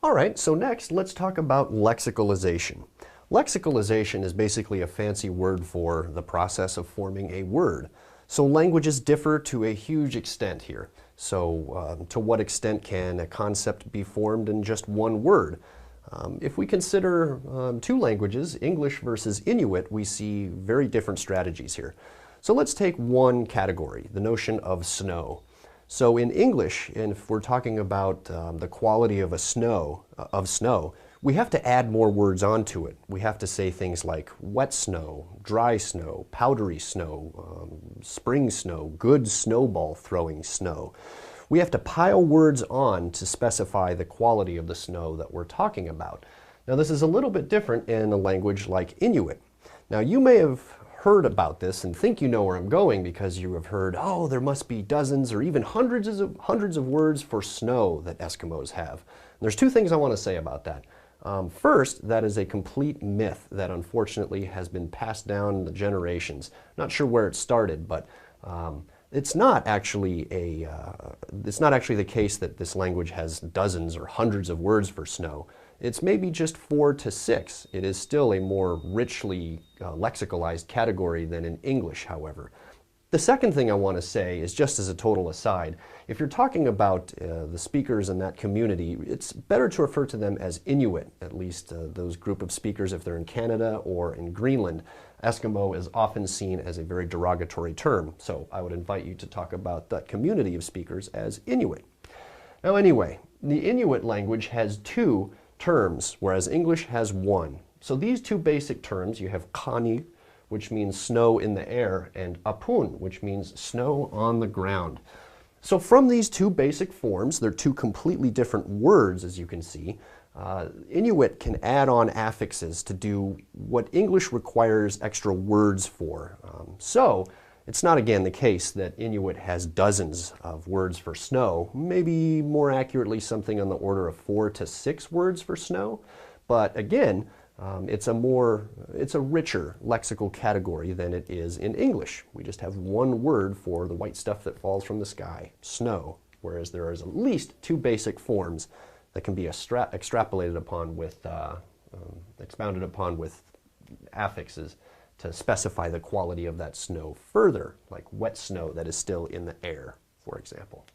All right, so next let's talk about lexicalization. Lexicalization is basically a fancy word for the process of forming a word. So languages differ to a huge extent here. So to what extent can a concept be formed in just one word? If we consider two languages, English versus Inuit, we see very different strategies here. So let's take one category, the notion of snow. So in English, and if we're talking about the quality of snow, we have to add more words onto it. We have to say things like wet snow, dry snow, powdery snow, spring snow, good snowball throwing snow. We have to pile words on to specify the quality of the snow that we're talking about. Now this is a little bit different in a language like Inuit. Now you may have heard about this and think you know where I'm going because you have heard, oh, there must be dozens or even hundreds of words for snow that Eskimos have. And there's two things I want to say about that. First, that is a complete myth that unfortunately has been passed down the generations. Not sure where it started, but it's not actually the case that this language has dozens or hundreds of words for snow. It's maybe just 4 to 6. It is still a more richly lexicalized category than in English, however. The second thing I want to say is, just as a total aside, if you're talking about the speakers in that community, it's better to refer to them as Inuit, at least those group of speakers if they're in Canada or in Greenland. Eskimo is often seen as a very derogatory term, so I would invite you to talk about that community of speakers as Inuit. Now anyway, the Inuit language has two terms, whereas English has one. So these two basic terms, you have kani, which means snow in the air, and apun, which means snow on the ground. So from these two basic forms, they're two completely different words, as you can see. Inuit can add on affixes to do what English requires extra words for. So it's not again the case that Inuit has dozens of words for snow, maybe more accurately something on the order of 4 to 6 words for snow. But again, it's a richer lexical category than it is in English. We just have one word for the white stuff that falls from the sky, snow, whereas there is at least two basic forms that can be extrapolated upon with, expounded upon with affixes to specify the quality of that snow further, like wet snow that is still in the air, for example.